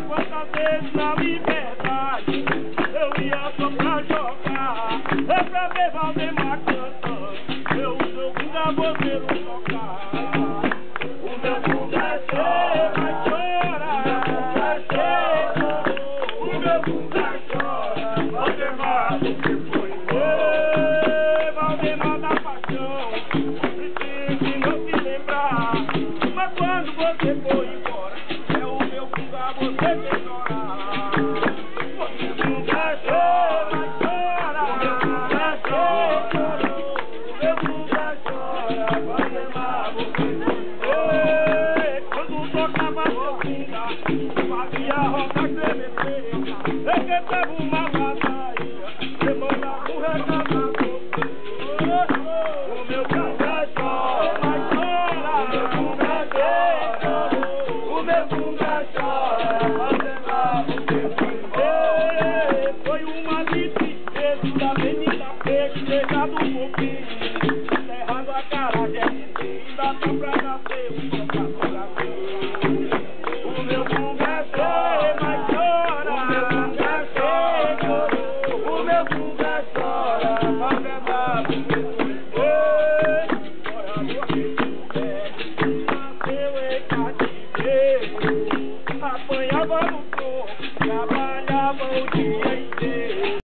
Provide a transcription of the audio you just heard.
Quantas vezes na liberdade eu ia só pra jogar, é pra ver Valdemar cantando, eu sou bunda, você não tocar. O meu bunda vai chorar, o meu bunda chora, Valdemar, você foi Valdemar da paixão, preciso não se lembrar, mas quando você foi embora, você tem chorar. Você nunca chora, eu nunca chora, Valdemar, você. Quando tocava seu bunda, fazia a roda tremer. Eu cantava uma batalha, você mandava um recado. O meu